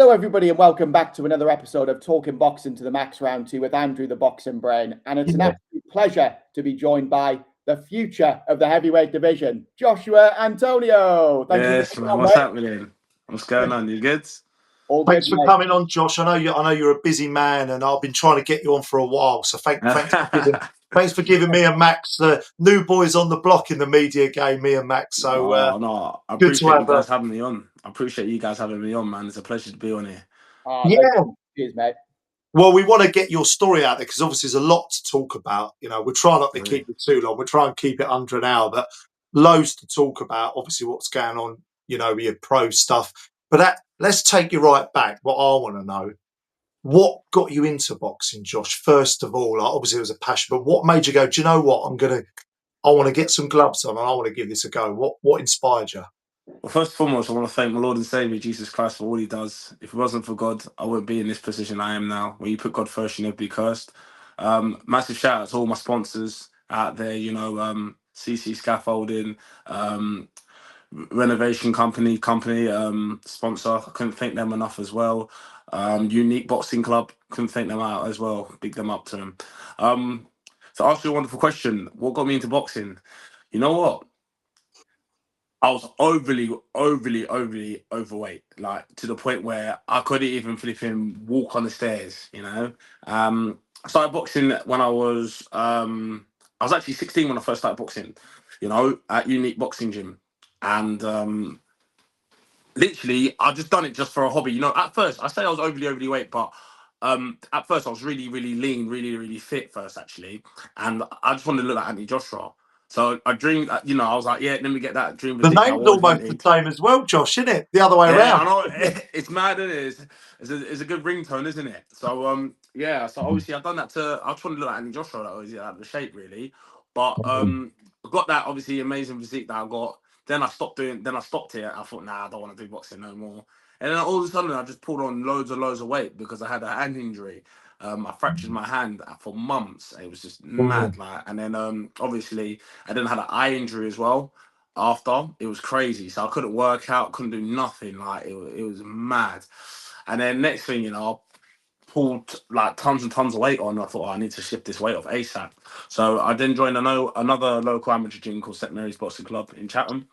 Hello, everybody, and welcome back to another episode of Talking Boxing to the Max Round 2 with Andrew the Boxing Brain. And it's an absolute pleasure to be joined by the future of the heavyweight division, Joshua Antonio. Yes, man. What's happening? What's going on? You good? All good, Thanks for mate. coming on, Josh. I know you're a busy man, and I've been trying to get you on for a while. So thanks for giving me and Max, the new boys on the block in the media game. Me and Max. So no, I good to appreciate you have guys having me on. I appreciate you guys having me on, man. It's a pleasure to be on here. Yeah. Cheers, mate. Well, we want to get your story out there because obviously there's a lot to talk about. You know, we're trying not to keep it too long. We're trying to keep it under an hour, but loads to talk about. Obviously, what's going on, you know, your pro stuff. But let's take you right back. What I want to know. What got you into boxing, Josh? First of all, obviously it was a passion, but what made you go, do you know what? I want to get some gloves on and I want to give this a go. What inspired you? Well, first and foremost, I want to thank my Lord and Savior Jesus Christ for all He does. If it wasn't for God, I wouldn't be in this position I am now. When you put God first, you never be cursed. Massive shout out to all my sponsors out there. You know, CC Scaffolding, renovation company sponsor. I couldn't thank them enough as well. Unique Boxing Club, couldn't thank them out as well. Big them up to them. To ask you a wonderful question, what got me into boxing? You know what? I was overly overweight, like to the point where I couldn't even flipping walk on the stairs. You know, I started boxing when I was actually 16 when I first started boxing. You know, at Unique Boxing Gym, and literally I just done it just for a hobby. You know, at first I say I was overweight, but at first I was really lean, really fit first actually, and I just wanted to look like Anthony Joshua. So I dreamed, you know, I was like, yeah, let me get that dream The physique that I name's always almost the wanted. same as well, Josh, isn't it? The other way Yeah, I around. know. It's mad, isn't it? It's a good ringtone, isn't it? So yeah. So obviously I've done that I just wanted to look like Anthony Joshua. That was the shape really, but I got that obviously amazing physique that I got. Then I stopped doing. Then I stopped it. I thought, nah, I don't want to do boxing no more. And then all of a sudden, I just pulled on loads of weight because I had a hand injury. I fractured my hand for months. It was just mad, like. And then obviously I then had an eye injury as well after. It was crazy. So I couldn't work out, couldn't do nothing. Like it was mad. And then next thing you know, I pulled like tons and tons of weight on. I thought, oh, I need to shift this weight off ASAP. So I then joined another local amateur gym called St Mary's Boxing Club in Chatham.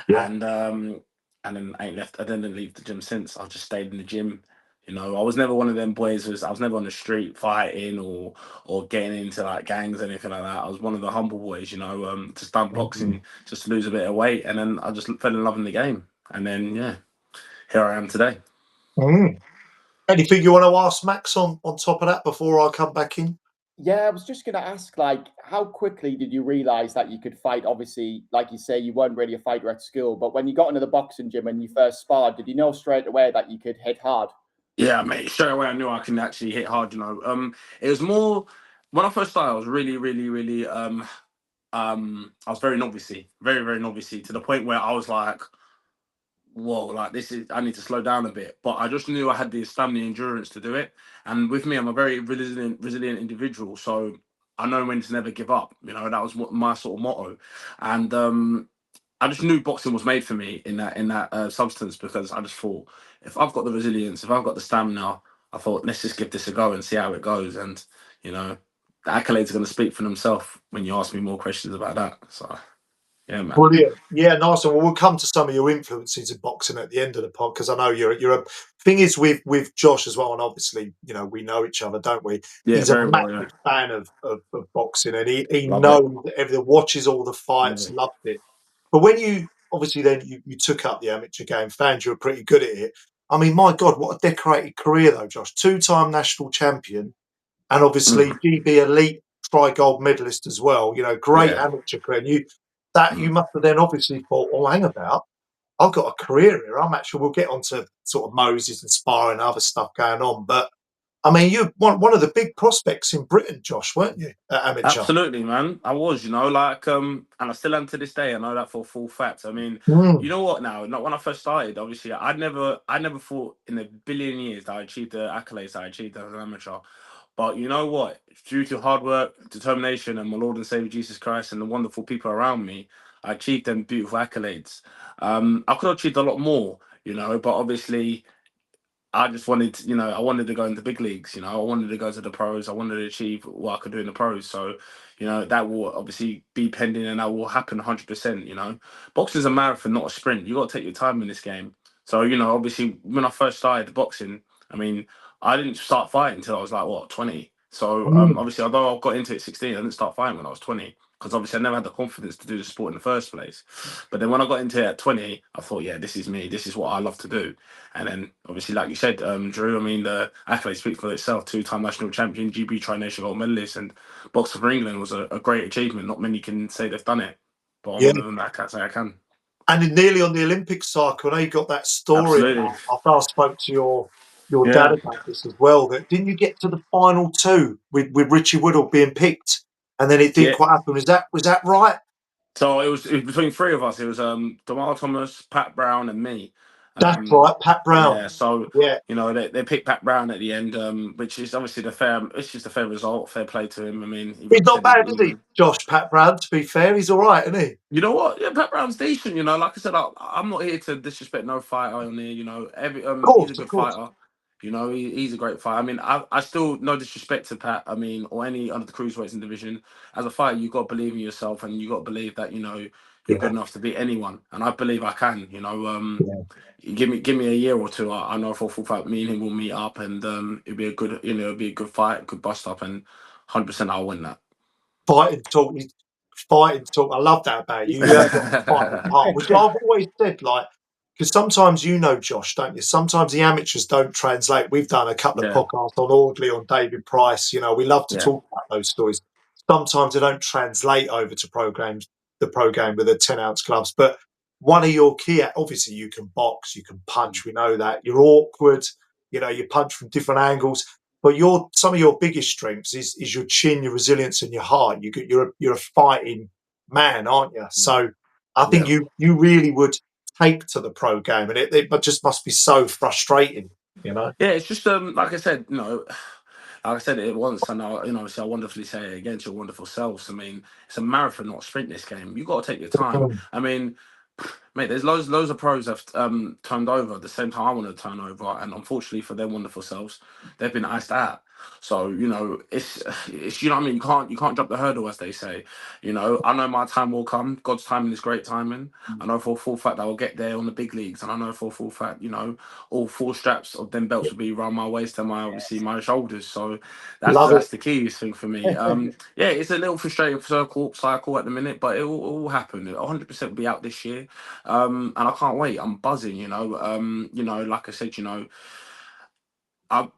Yeah. And then I ain't left. I didn't leave the gym since. I've just stayed in the gym. You know, I was never one of them boys. I was never on the street fighting or getting into like gangs or anything like that. I was one of the humble boys. You know, just done boxing just to lose a bit of weight, and then I just fell in love in the game. And then yeah, here I am today. Anything you want to ask Max on top of that before I come back in? Yeah, I was just going to ask, like, how quickly did you realize that you could fight? Obviously, like you say, you weren't really a fighter at school, but when you got into the boxing gym and you first sparred, did you know straight away that you could hit hard? Yeah, mate. Straight away, I knew I can actually hit hard. You know, it was more when I first started. I was really. I was very novicey, very novicey, to the point where I was like, whoa, like this is, I need to slow down a bit. But I just knew I had the stamina endurance to do it. And with me, I'm a very resilient individual. So I know when to never give up. You know, that was what my sort of motto. And I just knew boxing was made for me in that substance, because I just thought, if I've got the resilience, if I've got the stamina, I thought, let's just give this a go and see how it goes. And, you know, the accolades are going to speak for themselves when you ask me more questions about that. So, yeah, man. Brilliant. Yeah, nice. Well, we'll come to some of your influences in boxing at the end of the pod, because I know you're a thing is with Josh as well, and obviously, you know, we know each other, don't we? Yeah, He's a very well, massive fan of boxing, and he Love it. knows everything, watches all the fights, Yeah. loved it. But when you obviously then you took up the amateur game, found you were pretty good at it. I mean, my God, what a decorated career though, Josh. 2-time national champion, and obviously GB elite tri-gold medalist as well. You know, great Yeah. amateur career. You must have then obviously thought, oh, hang about, I've got a career here. I'm actually, we'll get onto sort of Moses and Sparring and other stuff going on. But I mean, you're one of the big prospects in Britain, Josh, weren't you? At amateur. Absolutely, man. I was, you know, like, and I still am to this day. I know that for full fact. I mean, you know what? Now, not when I first started. Obviously, I never thought in a billion years that I achieved the accolades that I achieved as an amateur. But you know what? Due to hard work, determination, and my Lord and Savior Jesus Christ, and the wonderful people around me, I achieved them beautiful accolades. I could have achieved a lot more, you know, but obviously, I just wanted to, I wanted to go into big leagues. I wanted to go to the pros. I wanted to achieve what I could do in the pros. So, that will obviously be pending, and that will happen 100%. Boxing is a marathon, not a sprint. You got to take your time in this game. So, obviously, when I first started boxing, I mean, I didn't start fighting until I was like, what, 20. So, obviously, although I got into it 16, I didn't start fighting when I was 20, because obviously I never had the confidence to do the sport in the first place. But then when I got into it at 20, I thought, yeah, this is me. This is what I love to do. And then, obviously, like you said, Drew, I mean, the accolades speak for itself. Two-time national champion, GB Tri-Nation gold medalist, and boxing for England was a great achievement. Not many can say they've done it, but I'm one of them that I can't say I can. And nearly on the Olympic cycle, I know you got that story. Absolutely. After I spoke to your dad about this as well, that didn't you get to the final two with Richie Woodall being picked, and then it didn't quite happen? Was that right? So it was between three of us. It was Jamal Thomas, Pat Brown, and me. That's right, Pat Brown. Yeah, so Yeah, they picked Pat Brown at the end, which is obviously it's just a fair result, fair play to him. I mean, he he's not represented bad, is he, England. Josh? Pat Brown, to be fair, he's all right, isn't he? You know what? Yeah, Pat Brown's decent. Like I said, I'm not here to disrespect no fighter on here. He's a good fighter. He's a great fighter. I mean, I still no disrespect to Pat. I mean, or any under the cruiserweights in division. As a fighter, you got to believe in yourself, and you got to believe that you're good enough to beat anyone. And I believe I can. Give me a year or two. I know for a full fact me and him will meet up, and it'll be a good fight, good bust up, and 100% I'll win that. Fighting talk. I love that about you. You have got fighting part, which I've always said, like, because sometimes Josh, don't you? Sometimes the amateurs don't translate. We've done a couple of podcasts on Audley, on David Price. We love to talk about those stories. Sometimes they don't translate over to the pro game with the 10-ounce gloves. But one of your key, obviously, you can box, you can punch. We know that you're awkward. You punch from different angles. But some of your biggest strengths is your chin, your resilience, and your heart. You're a fighting man, aren't you? So I think you really would take to the pro game, and it just must be so frustrating, Yeah, it's just like I said, like I said it once, and I wonderfully say it again to your wonderful selves. I mean, it's a marathon, not a sprint. This game, you got to take your time. I mean, mate, there's loads of pros have turned over at the same time I want to turn over, and unfortunately for their wonderful selves, they've been iced out. So it's what I mean. You can't jump the hurdle, as they say. I know my time will come. God's timing is great timing. I know for a full fact I will get there on the big leagues, and I know for a full fact, all four straps of them belts will be around my waist and my shoulders. So that's the keyest thing for me. Yeah, it's a little frustrating cycle at the minute, but it will happen. 100% will be out this year. And I can't wait. I'm buzzing. Like I said,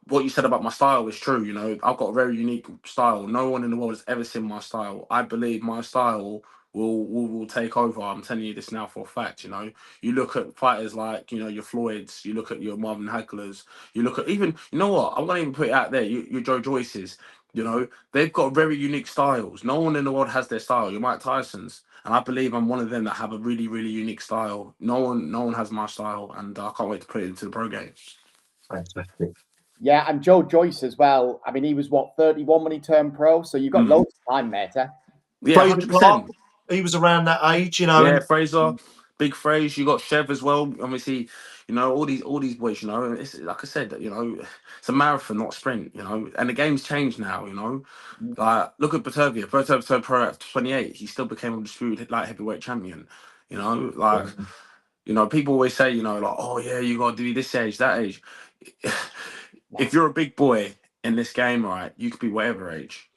what you said about my style is true. I've got a very unique style. No one in the world has ever seen my style. I believe my style will take over. I'm telling you this now for a fact. You look at fighters like your Floyds. You look at your Marvin Haglers. You look at even what I'm gonna even put it out there. Your Joe Joyces. They've got very unique styles. No one in the world has their style. Your Mike Tyson's. And I believe I'm one of them that have a really, really unique style. No one has my style, and I can't wait to put it into the pro game. Fantastic. Yeah, and Joe Joyce as well. I mean, he was 31 when he turned pro, so you've got loads of time, mate. Yeah, Fraser 100%. Clark, he was around that age, Yeah, Fraser, big Fraser. You got Chev as well. Obviously, all these boys. It's like I said. It's a marathon, not a sprint. And the game's changed now. Like look at Batervia. Batervia turned pro at 28. He still became a disputed light heavyweight champion. People always say, like, oh yeah, you got to do this age, that age. If you're a big boy in this game, right, you could be whatever age,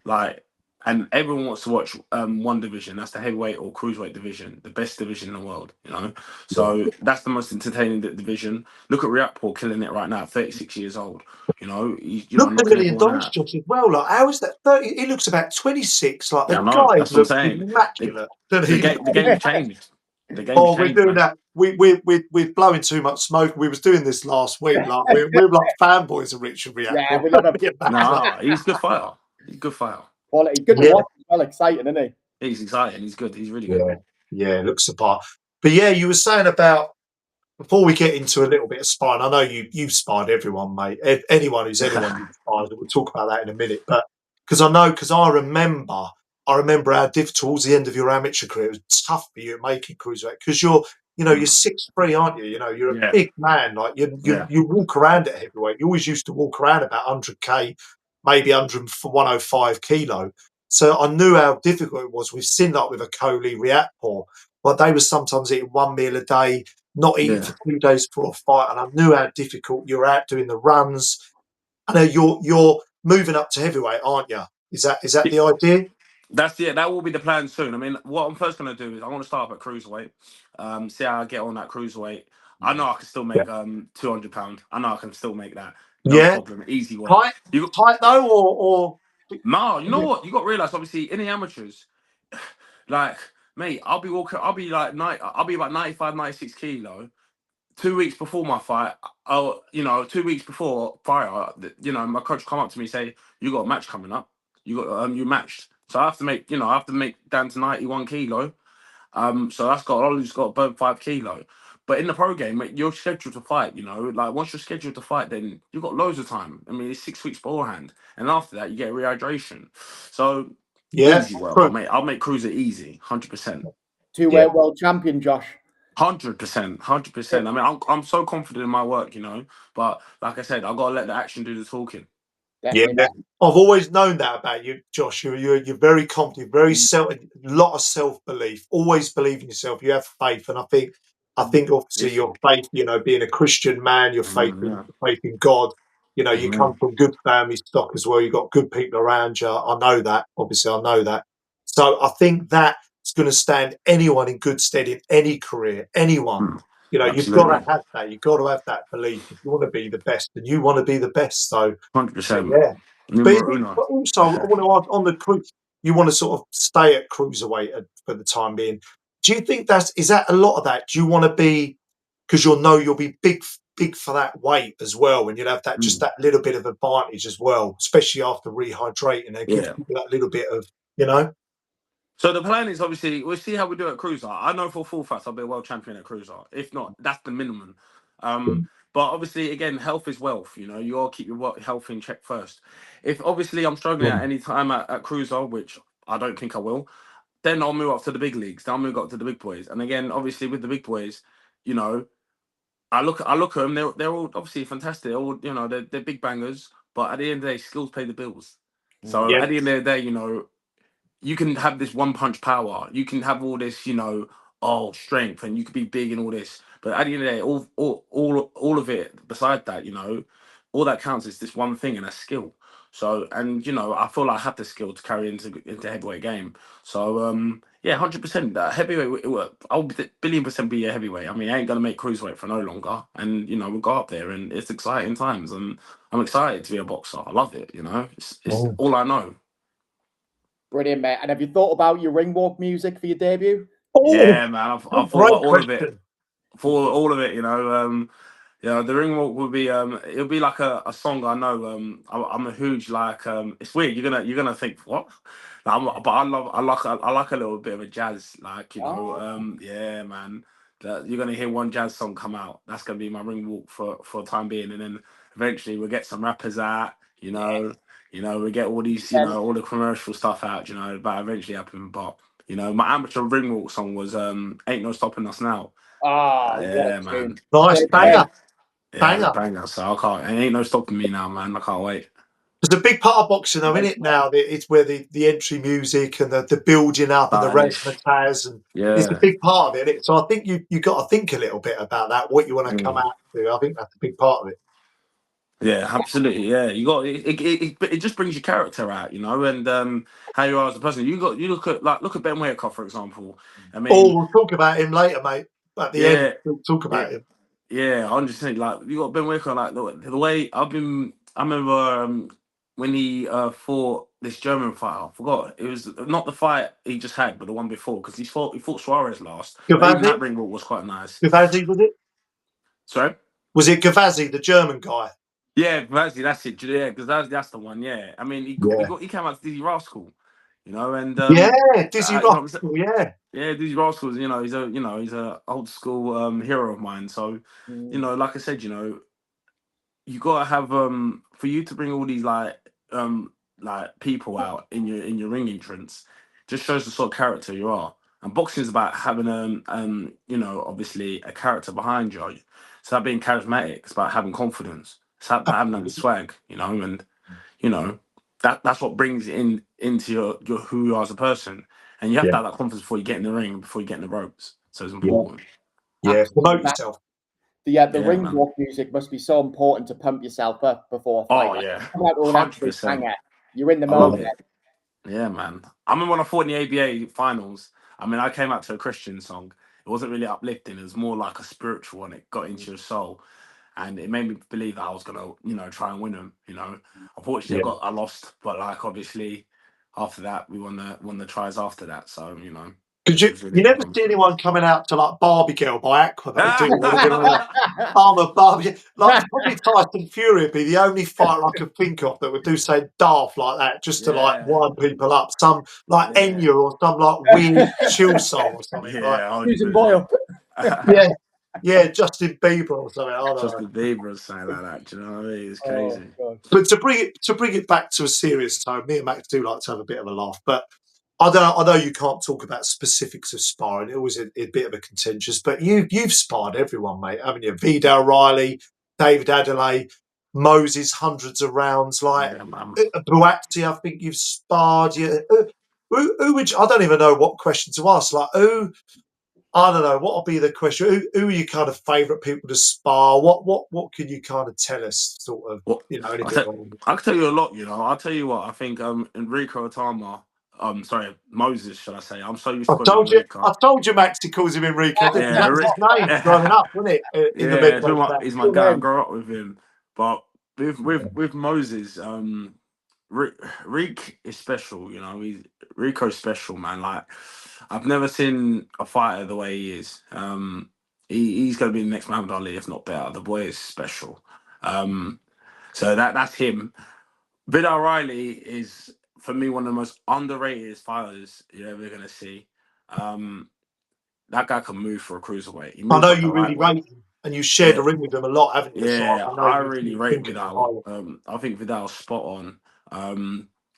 like, and everyone wants to watch one division. That's the heavyweight or cruiserweight division, the best division in the world, So that's the most entertaining division. Look at Riakpo killing it right now, 36 years old. Look at knocking $1 million everyone out. Josh, as well. Like, how is that 30? He looks about 26. Like, the guy That's what I'm saying. immaculate. The game changed. The game Oh, changed, we're doing man. that. We're blowing too much smoke. We was doing this last week. Like we're like fanboys of Richard Riakpo. Yeah, we love him. No, he's a good fighter. He's a good fighter. Quality, good to watch. Well, exciting, isn't he? He's exciting. He's good. He's really good. Yeah, looks the part. But yeah, you were saying about, before we get into a little bit of sparring, I know you've sparred everyone, mate. Anyone who's you've sparred. We'll talk about that in a minute. But because I remember how towards the end of your amateur career, it was tough for you at making cruiserweight because you know, you're 6'3", aren't you? You know, you're a big man. Like you walk around at heavyweight. You always used to walk around about 100k, maybe 105 kilo. So I knew how difficult it was. We've seen that with a Coley Riatpor, but they were sometimes eating one meal a day, not eating for 2 days before a fight, and I knew how difficult you're out doing the runs. I know you're moving up to heavyweight, aren't you? Is that the idea? That will be the plan soon. I mean, what I'm first going to do is I want to start up at cruiserweight, see how I get on that cruiserweight. I know I can still make £200. I know I can still make that, no problem, easy work. Tight though, or no? You know what? You got to realize, obviously, in the amateurs, like mate, I'll be about 95, 96 kilo. 2 weeks before my fight, 2 weeks before prior, my coach come up to me and say, "You got a match coming up. You matched." So I have to make down to 91 kilo. So that's got to burn 5 kilo. But in the pro game, mate, you're scheduled to fight. Like once you're scheduled to fight, then you've got loads of time. I mean, it's 6 weeks beforehand, and after that, you get rehydration. So easy work. I'll make cruiser easy, 100%. Two-way world champion, Josh. 100%, 100%. I mean, I'm so confident in my work, But like I said, I've got to let the action do the talking. Definitely. Yeah, I've always known that about you, Josh. You're very confident, very a lot of self-belief. Always believe in yourself. You have faith, and I think obviously your faith. Being a Christian man, your faith in God. You come from good family stock as well. You've got good people around you. I know that. Obviously, I know that. So I think that's going to stand anyone in good stead in any career. Anyone. You've got to have that. You've got to have that belief if you want to be the best, and you want to be the best. So 100%. yeah. But also, I want to ask on the cruise, you want to sort of stay at cruiserweight for the time being. Do you think is that a lot of that? Do you want to be, because you'll be big for that weight as well, and you'll have that just that little bit of advantage as well, especially after rehydrating. It gives you that little bit of, So the plan is obviously we'll see how we do at cruiser. I know for full facts I'll be a world champion at cruiser. If not, that's the minimum. But obviously, again, health is wealth. You all keep your health in check first. If obviously I'm struggling at any time at cruiser, which I don't think I will, then I'll move up to the big leagues. Then I'll move up to the big boys. And again, obviously with the big boys, I look at them. They're all obviously fantastic. They're all they're big bangers. But at the end of the day, skills pay the bills. So at the end of the day, you can have this one punch power. You can have all this, strength, and you could be big and all this. But at the end of the day, all of it, beside that, all that counts is this one thing, and that's skill. So, and I feel like I have the skill to carry into heavyweight game. So, 100%. Heavyweight, I'll billion% be a heavyweight. I mean, I ain't gonna make cruiserweight for no longer, and we'll go up there, and it's exciting times, and I'm excited to be a boxer. I love it. It's all I know. Brilliant, mate. And have you thought about your ring walk music for your debut? Yeah, man. I've thought about all of it. For all of it, the ring walk will be it'll be like a song I know. I'm a huge it's weird. You're gonna think what? But I like a little bit of a jazz, yeah, man. You're gonna hear one jazz song come out. That's gonna be my ring walk for the time being, and then eventually we'll get some rappers out. We get all these, all the commercial stuff out. But eventually happen. But my amateur ring walk song was "Ain't No Stopping Us Now." Yeah, man. Nice banger. Banger. So I can't. Ain't no stopping me now, man. I can't wait. There's a big part of boxing, though, isn't it? Now it's where the entry music and the building up and the razzmatazz, and it's a big part of it. So I think you got to think a little bit about that. What you want to come out to. I think that's a big part of it. Yeah, absolutely. Yeah, you got it just brings your character out, and how you are as a person. You look at Ben Whitaker, for example. I mean, we'll talk about him later, mate. At the end, we'll talk about him. Yeah, I'm just saying, you got Ben Whitaker, the way I remember when he fought this German fighter. I forgot, it was not the fight he just had, but the one before, because he fought Suarez last. Even that ring walk was quite nice. Gavazzi, was it? Sorry, was it Gavazzi, the German guy? Yeah, Gavazzi, that's it. Yeah, that's the one. Yeah, I mean, he came out to Dizzy Rascal, and Dizzy Rascal, Yeah, Dizzy Rascals, he's a old school hero of mine. So, like I said, you gotta have for you to bring all these people out in your ring entrance, just shows the sort of character you are. And boxing is about having you know, obviously a character behind you. It's about being charismatic. It's about having confidence. It's about having that swag, you know, and you know that's what brings it into your who you are as a person. And you have to have that confidence before you get in the ring, before you get in the ropes. So it's important. Yeah, promote Absolutely. yourself. The Yeah, ring man. walk music must be so important to pump yourself up before a fight. Oh Like, yeah, come out with an absolute 100%. banger. You're in the I love moment. it. Yeah, man. I remember when I fought in the ABA finals. I mean, I came out to a Christian song. It wasn't really uplifting. It was more like a spiritual one. It got into your soul, and it made me believe that I was gonna, you know, try and win them. You know, unfortunately, I lost, but like obviously, after that, we won the tries after that. So you know, Because it was really you never good. see anyone coming out to like Barbie Girl by Aqua though, do you? They're gonna like, Yeah, I'm a Barbie. Like probably Tyson Fury would be the only fighter I could think of that would do something daft like that, just to like yeah, wind people up. Some like Enya or some like weird chill song or something. Like yeah, Susan Boyle. 100%. yeah, Justin Bieber or something. I don't know. Justin Bieber was saying like that. Do you know what I mean? It's Oh, crazy. God. But to bring it back to a serious tone, me and Max do like to have a bit of a laugh. But I don't know. I know you can't talk about specifics of sparring. It was a bit of a contentious. But you've sparred everyone, mate, haven't you? Vidal Riley, David Adelaide, Moses, hundreds of rounds. Like Yeah, man. Buatsi, I think you've sparred. You. Who would you, I don't even know what question to ask. Like who? I don't know. What will be the question? Who are your kind of favourite people to spar? What can you kind of tell us? Sort of, Well, you know, anything on? I can tell you a lot. You know, I'll tell you what. I think Enrico Itauma. Sorry, Moses. Should I say? I'm so used to calling him I Enrico. told you, Max. He calls him Enrico because Yeah, that was his name growing up, wasn't it? In the yeah. Midwest. He's my Good guy. I name. grew up with him. But with Moses, Reek is special. You know, Rico's special, man. Like I've never seen a fighter the way he is. He's gonna be the next Muhammad Ali, if not better. The boy is special. So that's him. Vidal Riley is for me one of the most underrated fighters you're ever gonna see. Um, that guy can move for a cruiserweight. He I moves know like a you really lightweight. rate him, and you shared Yeah, the ring with him a lot, haven't you? So yeah. I know I you really rate think of him Vidal. highly. I think Vidal's spot on.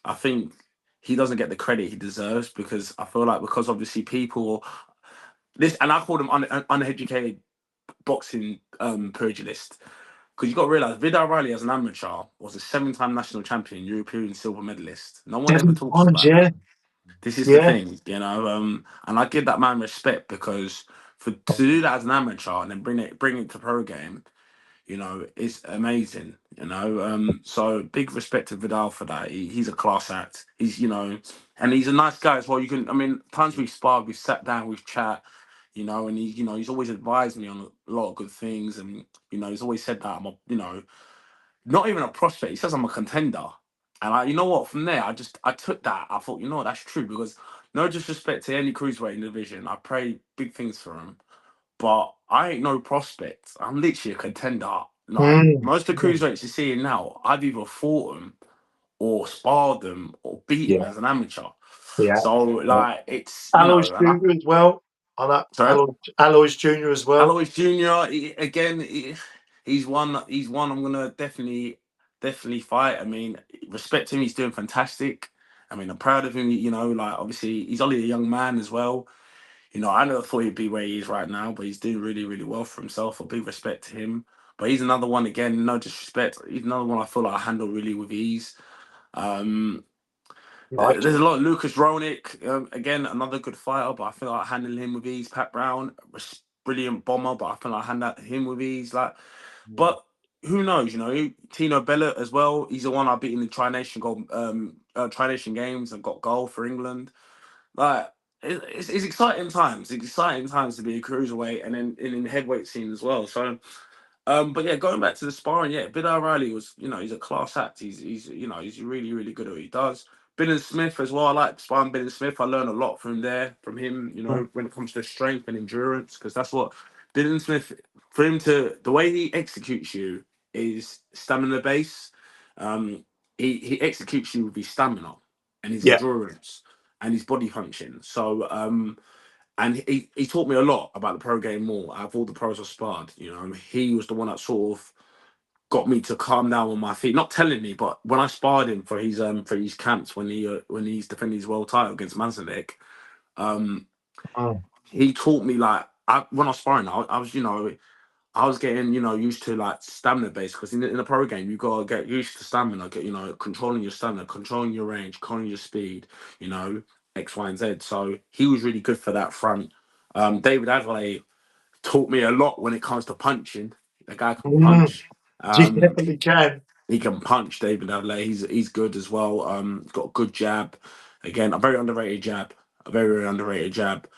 I think he doesn't get the credit he deserves because I feel like because obviously people this and I call them uneducated boxing pugilist. Because you got to realize Vidal Riley as an amateur was a 7-time national champion, European silver medalist. No one ever 7 talks times, about yeah, him. This is the yeah. thing, you know, and I give that man respect because to do that as an amateur and then bring it to pro game, you know, is amazing. You know, so big respect to Vidal for that. He's a class act. He's you know, and he's a nice guy as well. You can, I mean, times we've sparred, we've sat down, we've chat, you know, and he's always advised me on a lot of good things, and you know, he's always said that I'm a, you know, not even a prospect. He says I'm a contender. And you know what? From there, I took that. I thought, you know what, that's true because no disrespect to any cruiserweight in the division. I pray big things for him, but I ain't no prospect. I'm literally a contender. Like Mm. most of the cruiserweights you're seeing now, I've either fought them or sparred them or beat them Yeah, as an amateur. yeah. So Yeah. like it's you Alois know, and I Junior as well. I know sorry. Alois Junior as well. Alois Junior. He's one. He's one. I'm gonna definitely fight. I mean, respect him. He's doing fantastic. I mean, I'm proud of him. You know, like obviously he's only a young man as well. You know, I never thought he'd be where he is right now, but he's doing really, really well for himself. A big respect to him. But he's another one again. No disrespect. He's another one I feel like I handle really with ease. Um, Nice. there's a lot of Lucas Ronick, again, another good fighter, but I feel like handling him with ease. Pat Brown, brilliant bomber, but I feel like I handle him with ease. Like, but who knows? You know, Tino Bella as well. He's the one I beat in the Tri Nation games and got gold for England. Like, it's exciting times. It's exciting times to be a cruiserweight and then in the heavyweight scene as well. So. But yeah, going back to the sparring, yeah, Bill O'Reilly was, you know, he's a class act. He's you know, he's really, really good at what he does. Bill and Smith as well. I like sparring Bill and Smith. I learned a lot from him, you know, when it comes to strength and endurance, because that's what Bill and Smith, for him to, the way he executes you is stamina base. He executes you with his stamina and his Yeah. endurance and his body function. So, and he taught me a lot about the pro game more. Out of all the pros I sparred, you know, he was the one that sort of got me to calm down on my feet. Not telling me, but when I sparred him for his camps when he's defending his world title against Manzalek, he taught me like when I was sparring, I was I was getting used to like stamina base because in a pro game you gotta get used to stamina, controlling your stamina, controlling your range, controlling your speed, X, Y, and Z. So he was really good for that front. David Adelaide taught me a lot when it comes to punching. The guy can punch. You definitely can. He can punch, David Adelaide. He's good as well. Got a good jab. Again, a very underrated jab. A very, very underrated jab.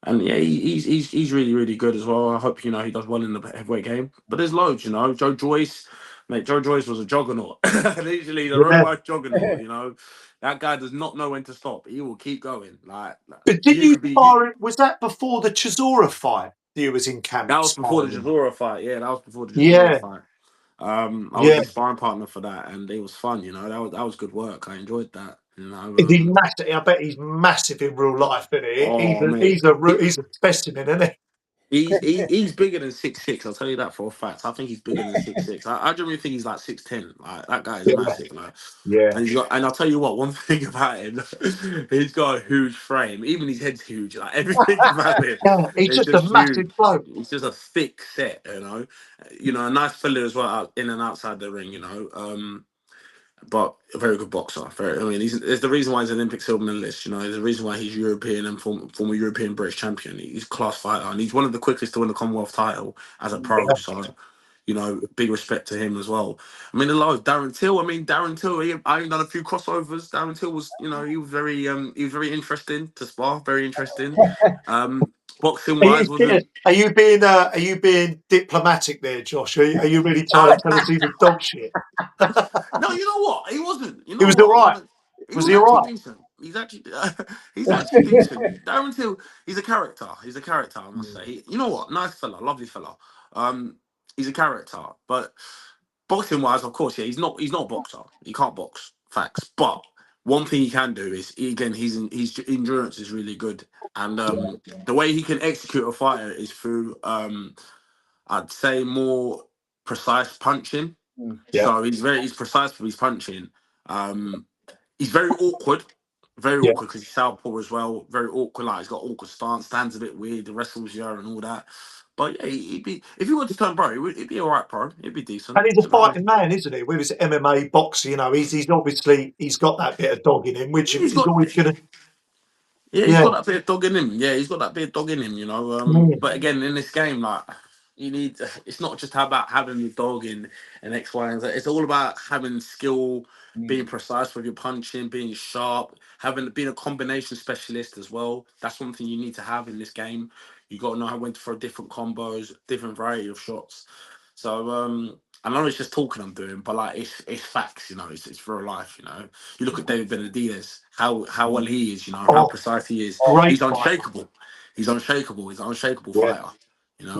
And yeah, he's really, really good as well. I hope he does well in the heavyweight game. But there's loads, Joe Joyce, mate. Joe Joyce was a juggernaut. Literally, the real life juggernaut. That guy does not know when to stop. He will keep going. Like But did you spar? Was that before the Chisora fight? You was in camp. That was before the Chisora fight. Yeah, that was before the Chisora Yeah. fight. I was his sparring partner for that, and it was fun. That was good work. I enjoyed that. He's massive. I bet he's massive in real life, isn't he? He's a specimen, isn't he? He's bigger than 6'6". I'll tell you that for a fact. I think he's bigger than 6'6". I generally think he's like 6'10". Like that guy is massive. Like, yeah. And I'll tell you what. One thing about him, he's got a huge frame. Even his head's huge. Like everything about him. He's just a massive bloke. He's just a thick set. A nice fella as well in and outside the ring. But a very good boxer. There's the reason why he's an Olympic silver medalist. There's a reason why he's European and former European British champion. He's a class fighter, and he's one of the quickest to win the Commonwealth title as a pro. So, big respect to him as well. The lot of Darren Till. Darren Till. I've done a few crossovers. Darren Till was, he was very interesting to spar. Very interesting. Boxing wise, are you being diplomatic there, Josh? Are you really trying to tell us he was dog shit? No, you know what? He wasn't. He was all right. Was he all right? Decent. He's actually decent. Darren Till, he's a character. I must say. You know what? Nice fella, lovely fella. He's a character, but boxing wise, of course, yeah, he's not a boxer. He can't box. Facts. But one thing he can do is his endurance is really good, and the way he can execute a fighter is through I'd say more precise punching. Yeah. So he's precise with his punching. He's very awkward. Very awkward because he's southpaw as well. Very awkward. Like he's got awkward stance, stands a bit weird, wrestles you and all that. But yeah, he'd be, if he wanted to turn pro, he'd be all right, pro. He'd be decent. And he's a fighting man, isn't he? With his MMA boxing, he's obviously got that bit of dog in him, which he's always gonna. Yeah, he's got that bit of dog in him. Yeah, he's got that bit of dog in him. But again, in this game, like you need, it's not just about having the dog in and X, Y, and Z. It's all about having skill, being precise with your punching, being sharp, being a combination specialist as well. That's one thing you need to have in this game. You got to know when to throw different combos, different variety of shots. So I know it's just talking I'm doing, but like it's facts, it's real life, You look at David Benavidez, how well he is, how precise he is. He's unshakable. He's unshakable. He's an unshakable fighter. And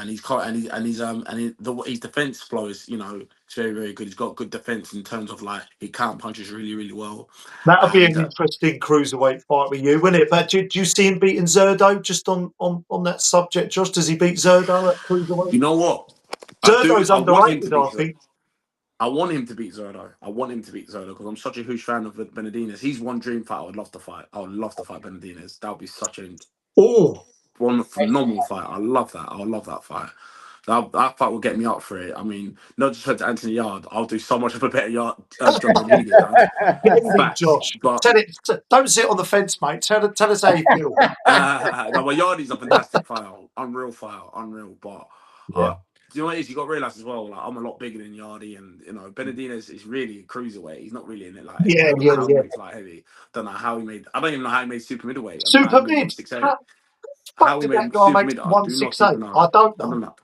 his defense flow is, it's very, very good. He's got good defense in terms of like he counter punches really, really well. That'll be an interesting cruiserweight fight with you, wouldn't it? But do you see him beating Zerdo? Just on that subject, Josh, does he beat Zerdo at cruiserweight? You know what? Zerdo's underrated, I think. I want him to beat Zerdo. Because I'm such a huge fan of Benavidez. He's one dream fight I would love to fight. I would love to fight Benavidez. That would be such a one phenomenal fight. I love that fight. That fight will get me up for it. Not just for Anthony Yard. I'll do so much of a better job than he did. Josh, don't sit on the fence, mate. Tell us how you feel. Yardy's a fantastic fighter. Unreal fighter. Unreal. But you know what it is? You got to realise as well, like, I'm a lot bigger than Yardy, and Benavidez is really a cruiserweight. He's not really in it like heavy. I don't know how he made. I don't even know how he made super middleweight. Super mid. How he made super mid? 168. I don't know.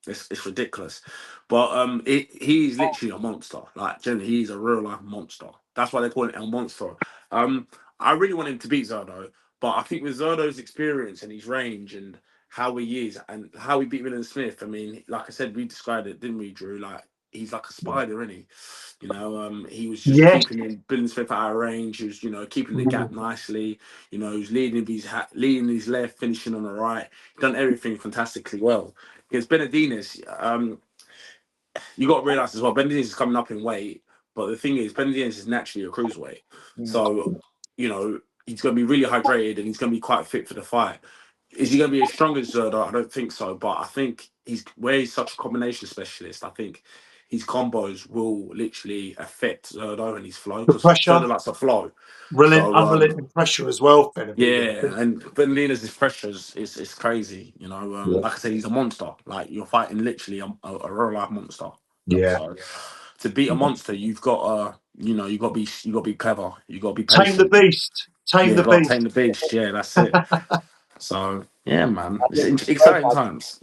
It's ridiculous, but he's literally a monster. Like generally, he's a real life monster. That's why they call it a monster. I really want him to beat Zerdo, but I think with Zerdo's experience and his range and how he is and how he beat William Smith, like I said, we described it, didn't we, Drew? Like he's like a spider, isn't he? He was just keeping William Smith out of range. He was, keeping the gap nicely. He was leading his left, finishing on the right. Done everything fantastically well. Because Benavidez, you got to realise as well, Benavidez is coming up in weight, but the thing is, Benavidez is naturally a cruiserweight. So, he's going to be really hydrated and he's going to be quite fit for the fight. Is he going to be as strong as Zerda? I don't think so, but I think he's such a combination specialist. I think his combos will literally affect Zerda and his flow, The because pressure, Zerda likes to flow. So unrelenting pressure as well, Benavidez. yeah, and Benavidez's pressure is crazy. You know, Yeah. like I said, he's a monster. Like, you're fighting literally a real life monster. Yeah. So to beat a monster, you've got you got to be clever. You got to be Tame the patient. beast. Yeah, Tame you the got to beast. tame the beast. Yeah, that's it. So yeah, man, it's think- exciting times.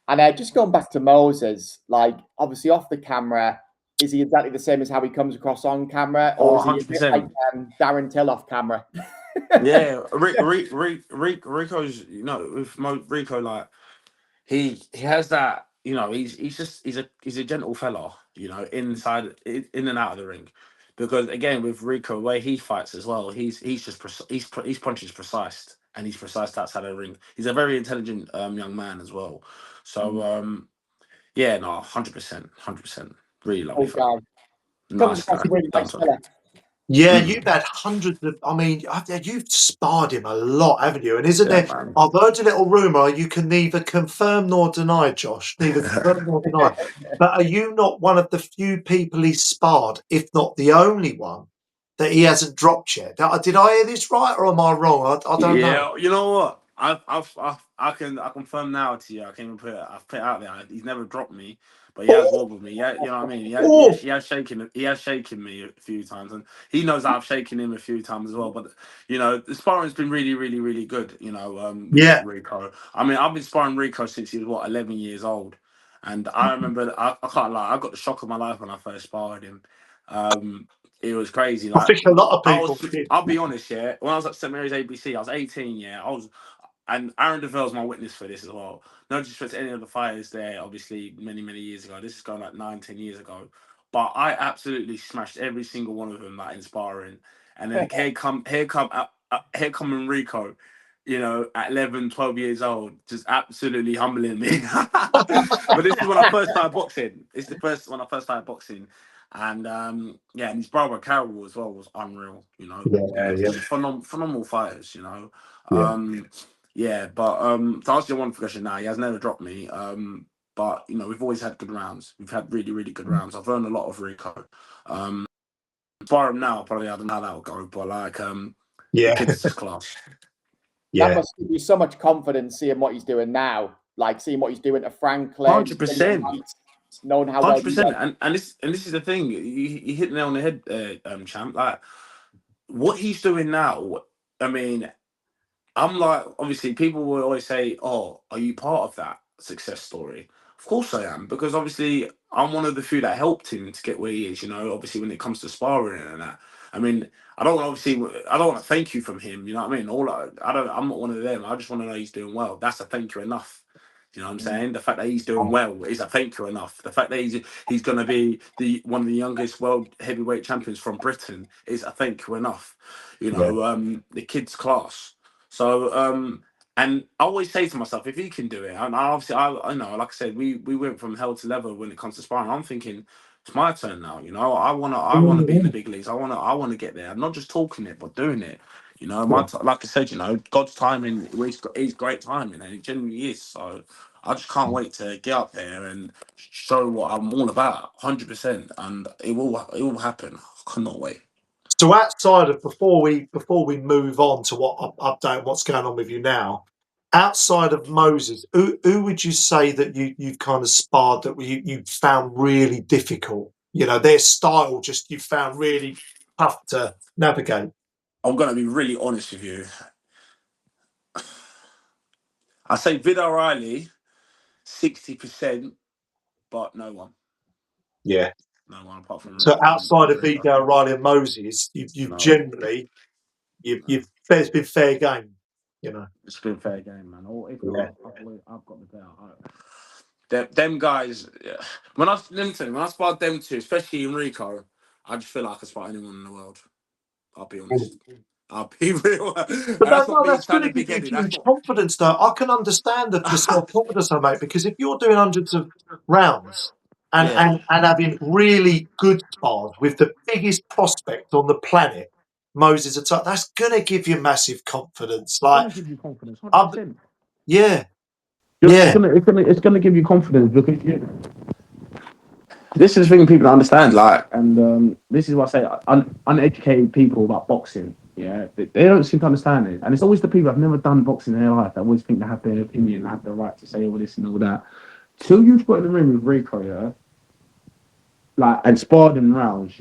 And just going back to Moses, like obviously off the camera, is he exactly the same as how he comes across on camera, or Oh, is he a bit like 100%. Darren Till off camera? Yeah, Rico's, with Rico, like he has that, he's a gentle fella, inside, in and out of the ring, because again with Rico, the way he fights as well, he's just he's punches precise, and he's precise outside of the ring. He's a very intelligent young man as well. So yeah, no, 100%, really lovely Oh fella, God, comes nice across guy, a really down nice to fella. Yeah, earth. you've had hundreds of. I mean, you've sparred him a lot, haven't you? And isn't Yeah, there? man. I've heard a little rumor. You can neither confirm nor deny, Josh. Neither confirm nor deny. But are you not one of the few people he's sparred, if not the only one, that he hasn't dropped yet? Did I hear this right, or am I wrong? I don't know. Yeah, you know what? I confirm now to you. I can even I've put it out there. He's never dropped me, but he has wobbled me. Yeah, you know what I mean. Oh, He has shaken. He has shaken me a few times, and he knows I've shaken him a few times as well. But the sparring's been really, really, really good. With yeah. Rico. I mean, I've been sparring Rico since he was 11 years old, and I remember I can't lie. I got the shock of my life when I first sparred him. It was crazy. I Like, think a lot of people did. I'll be honest, yeah. When I was at St Mary's ABC, I was 18, yeah. And Aaron Deville's my witness for this as well. No disrespect to any of the fighters there, obviously, many, many years ago. This is going like 9, 10 years ago. But I absolutely smashed every single one of them, like, in sparring. And then here come Enrico, at 11, 12 years old, just absolutely humbling me. But this is when I first started boxing. This is the first when I first started boxing. And and his brother Carol as well was unreal, Yeah, yeah, just phenomenal fighters, yeah. To answer your one question, now he has never dropped me. But we've always had good rounds. We've had really, really good rounds. I've learned a lot of Rico. Bar him now, probably I don't know how that will go, but the Yeah, kid's just class. That yeah. must give you so much confidence seeing what he's doing now, like seeing what he's doing to Franklin, 100%. knowing how well. 100%, and this is the thing. You hit the nail on the head, champ. Like, what he's doing now. I mean, I'm like, obviously, people will always say, "Oh, are you part of that success story?" Of course, I am, because obviously, I'm one of the few that helped him to get where he is. Obviously, when it comes to sparring and that. I mean, I don't want to thank you from him. You know what I mean? I'm not one of them. I just want to know he's doing well. That's a thank you enough. You know what I'm saying? The fact that he's doing well is a thank you enough. The fact that he's going to be one of the youngest world heavyweight champions from Britain is a thank you enough. Yeah. The kid's class. So and I always say to myself, if he can do it, and obviously I know, like I said, we went from hell to leather when it comes to sparring. I'm thinking it's my turn now. I wanna be in the big leagues. I wanna get there. I'm not just talking it, but doing it. Like I said, God's timing, he's great timing, and it genuinely is. So I just can't wait to get up there and show what I'm all about, 100%, and it will happen. I cannot wait. So outside of before we move on to what update what's going on with you now, outside of Moses, who would you say that you've kind of sparred that you found really difficult? Their style just you found really tough to navigate. I'm gonna be really honest with you. I say Vid O'Reilly, 60%, but no one. Yeah. No one apart from So outside of Rico. Vigo, Riley, and Moses, you've No, generally it's been fair game. it's been fair game, man. Or if Yeah. not, I've got the belt. Them guys, yeah. When I sparred them two, especially Enrico, I just feel like I can spot anyone in the world. I'll be honest. I'll be real. And But that's not me that's going trying to to be give you headed. That's huge not. confidence, though. I can understand the self-confidence I make because if you're doing hundreds of rounds and, Yeah. and, and having really good spars with the biggest prospect on the planet, Moses Itauma. That's going to give you massive confidence. It's gonna Like, give you confidence, 100%. yeah, It's gonna give you confidence because this is the thing people don't understand. Like, and this is what I say: uneducated people about boxing. Yeah, they don't seem to understand it, and it's always the people that have never done boxing in their life that always think they have their opinion, have the right to say all this and all that. Till you've got in the ring with Rico, yeah, like and sparred in rounds,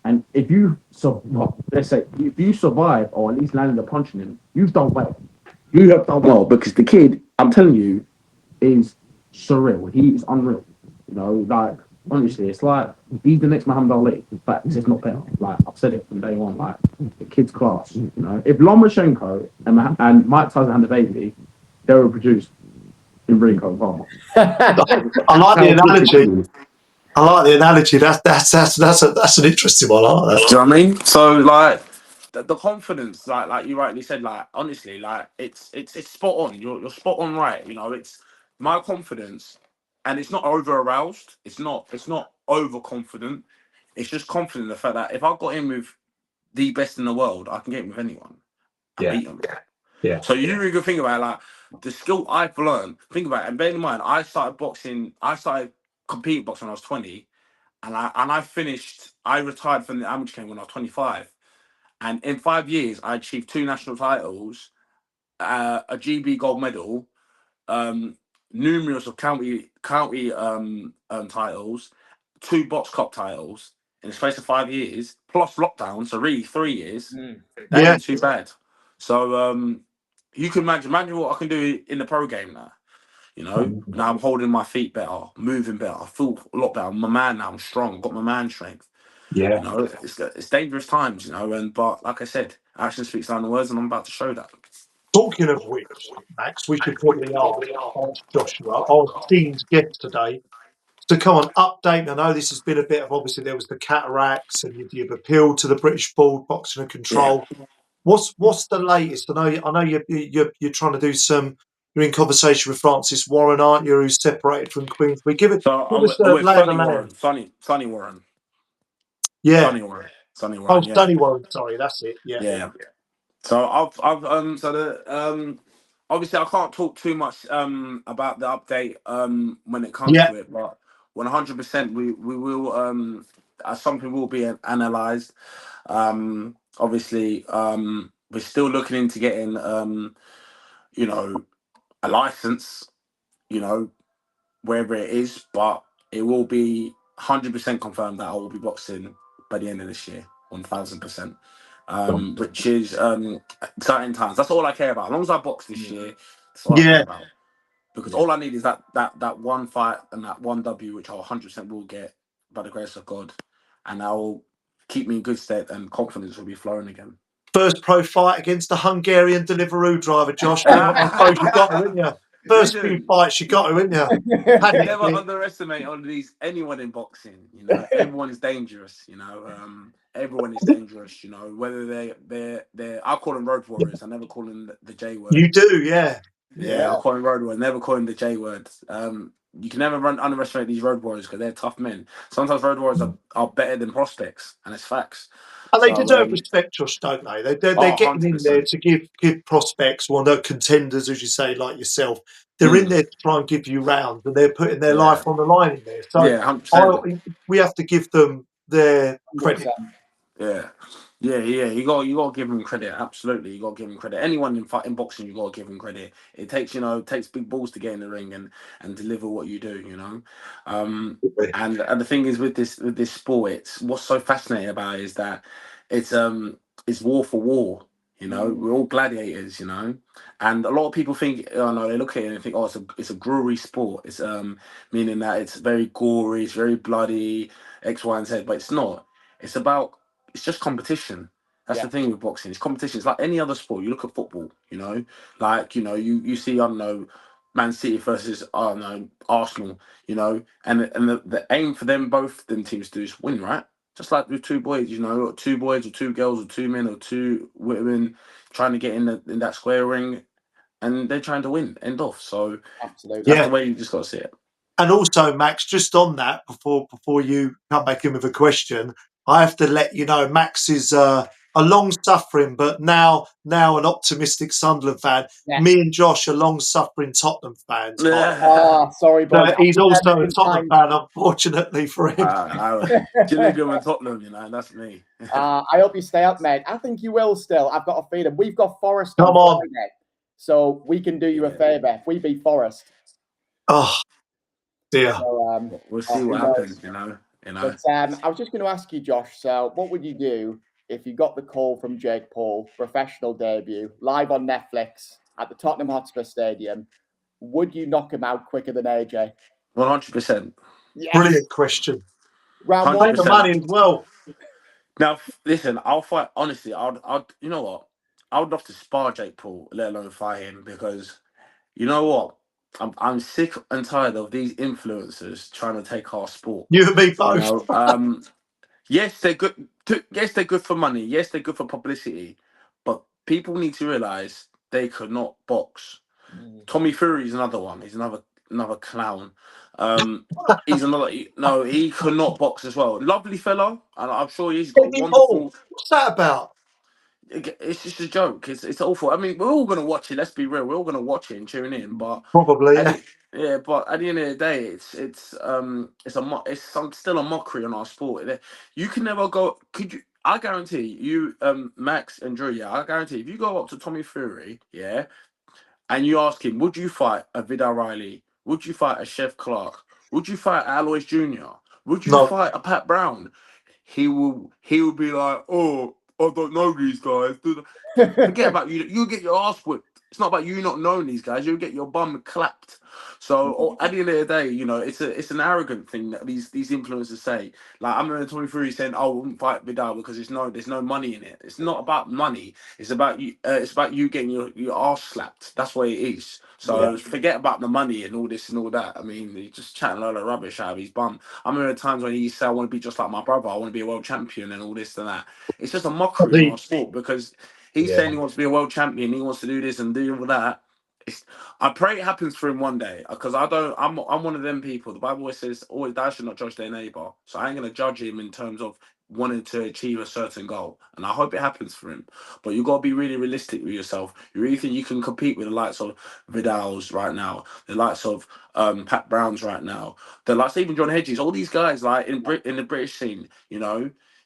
and if you let's say if you survive or at least landed a punch in him, you've done well. You have done well because the kid, I'm telling you, is surreal. He is unreal. You know, like honestly, it's like he's the next Muhammad Ali. In fact, it's not better. Like I've said it from day one. Like the kid's class. You know, if Lomachenko and Mike Tyson had a baby, they were produced in Rico and Palmer. I like the analogy. I like the analogy. That's an interesting one. I like that. Do you know what I mean? So like the confidence, like you rightly said, like honestly, like it's spot on. You're spot on, right? You know, it's my confidence, and it's not over aroused. It's not overconfident. It's just confident in the fact that if I got in with the best in the world, I can get in with anyone and beat them. Yeah. So you really good think about it, like the skill I've learned. Think about it, and bear in mind, I started competing boxing when I was 20. And I finished. I retired from the amateur game when I was 25, and in 5 years I achieved 2 national titles, a GB gold medal, numerous of county titles, 2 box cup titles in the space of 5 years, plus lockdown. So really 3 years. That ain't too bad. So you can imagine what I can do in the pro game now. You know, now I'm holding my feet better, moving better. I feel a lot better. I'm a man now. I'm strong. Got my man strength. Yeah. You know, it's dangerous times. You know, but like I said, action speaks louder than words, and I'm about to show that. Talking of which, Max, we should probably ask Joshua, our team's guest today, to come on update. I know this has been a bit of, obviously there was the cataracts and you've appealed to the British Board Boxing and Control. Yeah. What's the latest? I know you're trying to do some. You're in conversation with Francis Warren, aren't you? Who's separated from Queensbury. Give us I'm a with lay of the Sonny land. Warren. Sonny Warren. Yeah. Sonny Warren. Oh, Yeah. Sonny Warren. Sorry, that's it. Yeah. Yeah. So obviously I can't talk too much about the update when it comes to it, but 100% we will something will be analysed. Obviously we're still looking into getting you know, a license, you know, wherever it is, but it will be 100% confirmed that I will be boxing by the end of this year, 1000%. Which is exciting times. That's all I care about. As long as I box this year, that's all I care about. Because all I need is that one fight and that one W, which I 100% will get by the grace of God, and that will keep me in good stead, and confidence will be flowing again. First pro fight against the Hungarian Deliveroo driver, Josh. I suppose you got to, didn't you? First few fights, you got to, didn't you? Never underestimate anyone in boxing. You know, everyone is dangerous. You know, everyone is dangerous. You know, whether they're I call them road warriors. I never call them the J word. You do, yeah. Yeah, I call them road warriors. Never call them the J word. You can never underestimate these road warriors because they're tough men. Sometimes road warriors are better than prospects, and it's facts. And they deserve respect, Josh, don't they? They're getting in there to give prospects, well, no contenders, as you say, like yourself. They're in there to try and give you rounds, and they're putting their life on the line in there. So yeah, 100%. We have to give them their credit. 100%. Yeah. You got to give them credit. Absolutely, you got to give them credit. Anyone in boxing, you got to give them credit. It takes big balls to get in the ring and deliver what you do. You know, and the thing is with this sport, it's what's so fascinating about it is that it's war for war. You know, we're all gladiators. You know, and a lot of people think, oh no, they look at it and think, oh, it's a gory sport. It's meaning that it's very gory, it's very bloody, X, Y, and Z. But it's not. It's just competition. That's the thing with boxing. It's competition. It's like any other sport. You look at football, you know, like, you know, you see, I don't know, Man City versus, I don't know, Arsenal, you know, and the aim for both them teams to do is win, right? Just like with 2 boys, you know, 2 boys or 2 girls or 2 men or 2 women trying to get in that square ring, and they're trying to win, end off. So absolutely, that's the way you just got to see it. And also, Max, just on that, before you come back in with a question, I have to let you know Max is a long-suffering, but now an optimistic Sunderland fan. Yeah. Me and Josh are long-suffering Tottenham fans. Oh, sorry, boys. He's also a Tottenham fan, unfortunately for him. Gillingham and Tottenham, that's me. I hope you stay up, mate. I think you will still. I've got a feeling. We've got Forest Come on. Friday, so we can do you a favour if we beat Forest. Oh, dear. So, we'll see what happens, But I was just going to ask you, Josh, so what would you do if you got the call from Jake Paul, professional debut, live on Netflix at the Tottenham Hotspur Stadium? Would you knock him out quicker than AJ? 100%. Yes. Brilliant question. Round 100%. The money as well. Now, listen, I'll fight. Honestly, I'd. You know what? I would love to spar Jake Paul, let alone fight him, because you know what? I'm sick and tired of these influencers trying to take our sport. You and me both. Yes, they're good. Yes, they're good for money. Yes, they're good for publicity. But people need to realize they could not box. Tommy Fury is another one. He's another clown. He's another. He could not box as well. Lovely fellow, and I'm sure he's got wonderful. What's that about? It's just a joke. It's awful. I mean, we're all gonna watch it. Let's be real. We're all gonna watch it and tune in. But probably, but at the end of the day, it's still a mockery on our sport. You can never go. Could you? I guarantee you, Max and Drew. Yeah, I guarantee if you go up to Tommy Fury, and you ask him, would you fight a Vidal Riley? Would you fight a Chef Clark? Would you fight Alois Jr.? Would you fight a Pat Brown? He will be like, oh, I don't know these guys. Forget about you. You'll get your ass whipped. It's not about you not knowing these guys. You'll get your bum clapped. So at the end of the day, it's an arrogant thing that these influencers say. Like I remember Tommy Fury saying, "Oh, I wouldn't fight Vidal because there's no money in it." It's not about money. It's about you. It's about you getting your ass slapped. That's what it is. So forget about the money and all this and all that. I mean, he's just chatting a lot of rubbish out of his bum. I remember times when he said, "I want to be just like my brother. I want to be a world champion," and all this and that. It's just a mockery in our sport because he's saying he wants to be a world champion. He wants to do this and do all that. I pray it happens for him one day because I'm one of them people. The Bible always says, always thou should not judge their neighbor. So I ain't gonna judge him in terms of wanting to achieve a certain goal, and I hope it happens for him. But you got to be really realistic with yourself. You really think you can compete with the likes of Vidal's right now, the likes of Pat Brown's right now, the likes of even John Hedges, all these guys like in the British scene,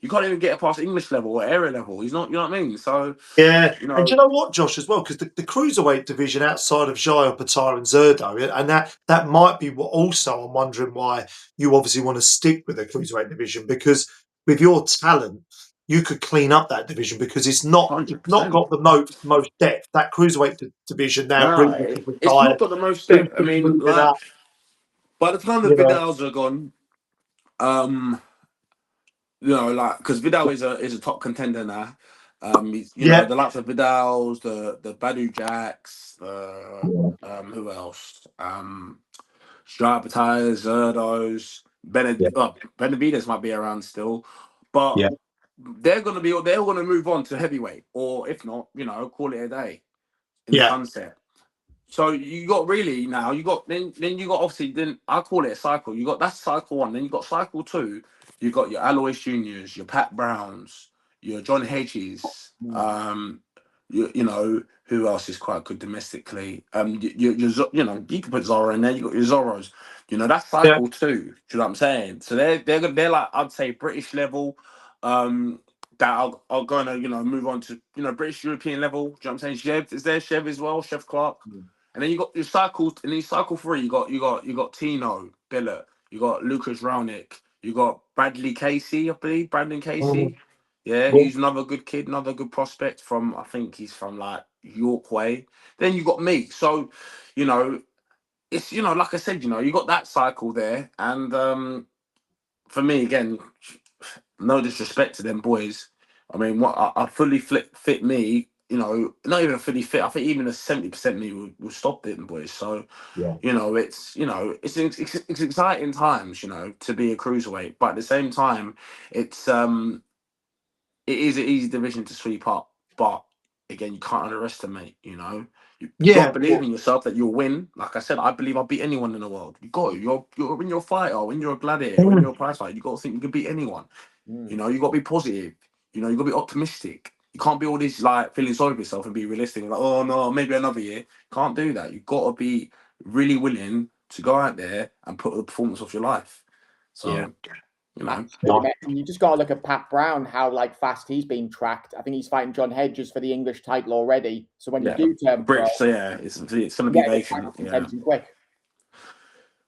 you can't even get past English level or area level. He's not, you know what I mean? So and do you know what, Josh, as well, because the cruiserweight division outside of Jair, Patar, and Zerdo, and that might be what also I'm wondering why you obviously want to stick with the cruiserweight division, because with your talent, you could clean up that division because it's not got the most depth. That cruiserweight division now, it's not got the most depth. I mean, like by the time the Vidals are gone, because Vidal is a top contender now. The likes of Vidal's, the Badu Jacks, who else? Strapatires, Zerdos, Benavides might be around still, but they're gonna move on to heavyweight, or if not, call it a day in the sunset. So you got really now you got then you got obviously then I call it a cycle. You got that's cycle one. Then you got cycle two. You got your Alois Juniors, your Pat Browns, your John Hedges. Who else is quite good domestically? You can put Zorro in there. You got your Zorros. That's cycle two. Do you know what I'm saying? So they're like I'd say British level. That are going to move on to British European level. Do you know what I'm saying? Chev is there. Chev as well. Chef Clark. And then you got your cycle. In these cycle three, you got Tino Billett. You got Lucas Raonic. You got Bradley Casey, I believe. Brandon Casey. He's another good kid, another good prospect from. I think he's from like York Way. Then you got me. So, it's like I said, you got that cycle there, and for me again, no disrespect to them boys. I mean, what I fully fit me. Not even fully fit. I think even a 70% me will stop them boys. So, it's exciting times, to be a cruiserweight. But at the same time, it is an easy division to sweep up. But again, you can't underestimate. You got to believe in yourself that you'll win. Like I said, I believe I'll beat anyone in the world. You got to. When you're a fighter, when you're a gladiator, when you're a prize fighter, you got to think you can beat anyone. You got to be positive. You got to be optimistic. You can't be all this like feeling sorry for yourself and be realistic. Like, oh no, maybe another year. Can't do that. You've got to be really willing to go out there and put the performance of your life. So, you know. Absolutely, mate. And you just got to look at Pat Brown, how like fast he's been tracked. I think he's fighting John Hedges for the English title already. So when you do turn pro, British, so yeah, it's going to be vacant. Yeah. Quick.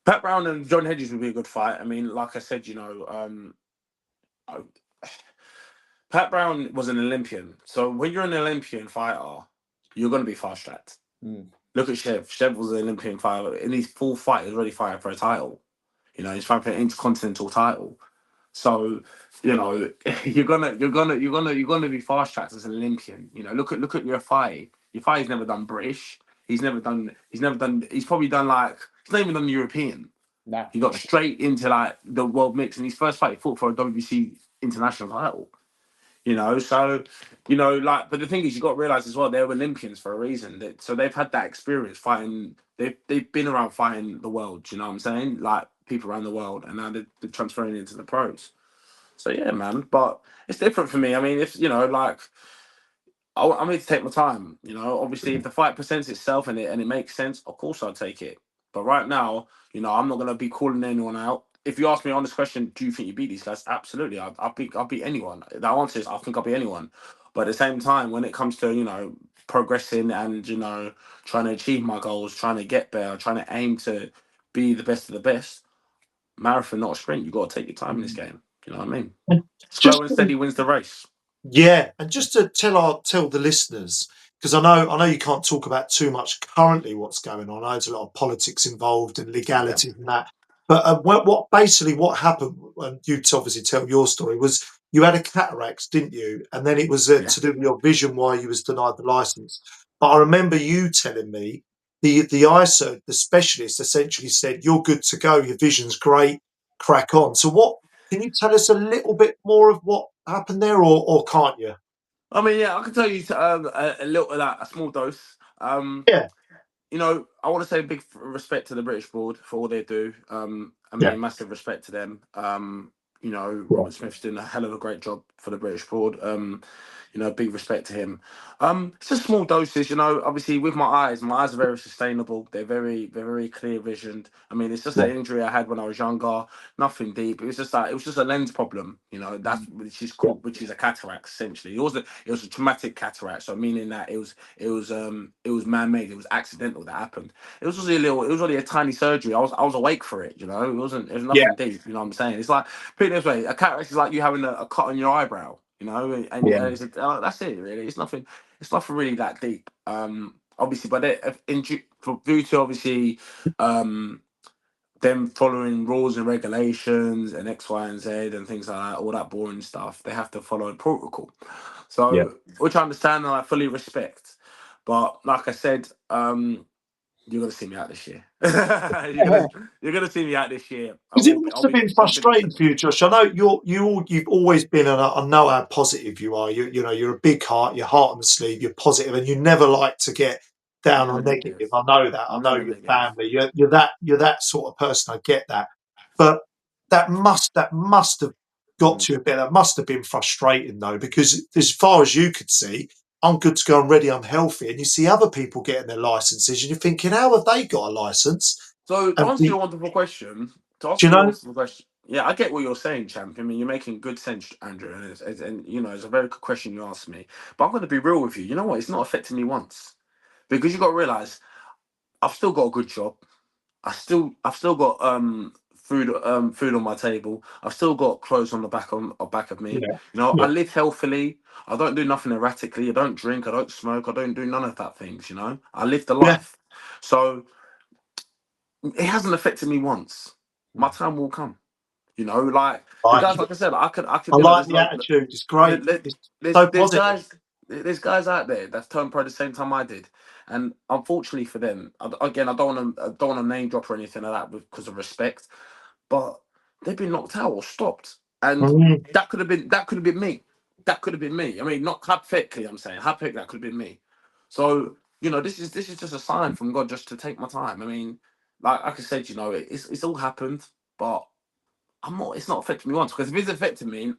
Pat Brown and John Hedges would be a good fight. I mean, like I said, Pat Brown was an Olympian. So when you're an Olympian fighter, you're going to be fast tracked. Look at Chev. Chev was an Olympian fighter. In his full fight, he's already fighting for a title. He's fighting for an intercontinental title. So, you're gonna be fast tracked as an Olympian. Look at your fight. Your fight's never done British. He's probably done like, he's not even done European. No. He got straight into like the world mix, and his first fight he fought for a WBC international title. But the thing is, you got to realize as well, they're Olympians for a reason. So they've had that experience fighting. They've been around fighting the world. You know what I'm saying? Like people around the world, and now they're transferring into the pros. So yeah, man. But it's different for me. I mean, if I'm here to take my time. Obviously, if the fight presents itself and it makes sense, of course I'll take it. But right now, I'm not gonna be calling anyone out. If you ask me on this question, do you think you beat these guys? Absolutely, I'll beat anyone. The answer is I think I'll beat anyone. But at the same time, when it comes to progressing and trying to achieve my goals, trying to get better, trying to aim to be the best of the best, marathon not a sprint. You got to take your time in this game. You know what I mean? Slow and steady wins the race. Yeah, and just to tell the listeners, because I know you can't talk about too much currently what's going on. There's a lot of politics involved and legality and that. But what happened, and you obviously tell your story, was you had a cataract, didn't you? And then it was to do with your vision why you was denied the license. But I remember you telling me the eye surgeon, the specialist, essentially said, "You're good to go. Your vision's great. Crack on." So what? Can you tell us a little bit more of what happened there, or can't you? I mean, yeah, I can tell you a little, like a small dose. Yeah. I want to say big respect to the British board for all they do. I mean, massive respect to them. Robert Smith's doing a hell of a great job for the British board. Big respect to him. It's just small doses, obviously with my eyes are very sustainable. They're very clear visioned. I mean, it's just an injury I had when I was younger, nothing deep. It was just a lens problem, that's which is a cataract essentially. It was a traumatic cataract, so meaning that it was man-made, it was accidental that happened. It was only a tiny surgery. I was awake for it, it was nothing deep, you know what I'm saying? It's like, put it this way, a cataract is like you having a cut on your eyebrow. And it's that's it really. It's nothing really that deep. Obviously, but due to obviously them following rules and regulations and X, Y, and Z and things like that, all that boring stuff, they have to follow the protocol. So, which I understand and I fully respect. But like I said, you're gonna see me out this year. You're gonna see me out this year. Because it must have been frustrating for you, Josh. I know you've always been, and I know how positive you are. You're a big heart. Your heart on the sleeve. You're positive, and you never like to get down or negative. I know that. I know your family. You're that sort of person. I get that, but that must have got to you a bit. That must have been frustrating though, because as far as you could see, I'm good to go. I'm ready. I'm healthy, and you see other people getting their licenses, and you're thinking, how have they got a license? So to answer your wonderful question, yeah, I get what you're saying, champ. I mean, you're making good sense, Andrew, and it's a very good question you asked me. But I'm going to be real with you. You know what? It's not affecting me once, because you got to realize I've still got a good job. I've still got food on my table. I've still got clothes on the back of me. I live healthily. I don't do nothing erratically. I don't drink. I don't smoke. I don't do none of that things. I live the life. So it hasn't affected me once. My time will come. Like I said, I could. I like the attitude. It's great. There's guys out there that's turned pro the same time I did, and unfortunately for them, I don't want to name drop or anything like that because of respect, but they've been knocked out or stopped, and that could have been me. That could have been me. I mean, not hypothetically. I'm saying hypothetically that could have been me. So this is just a sign from God just to take my time. I mean, like I said, it's all happened, but it's not affecting me once, because if it's affecting me,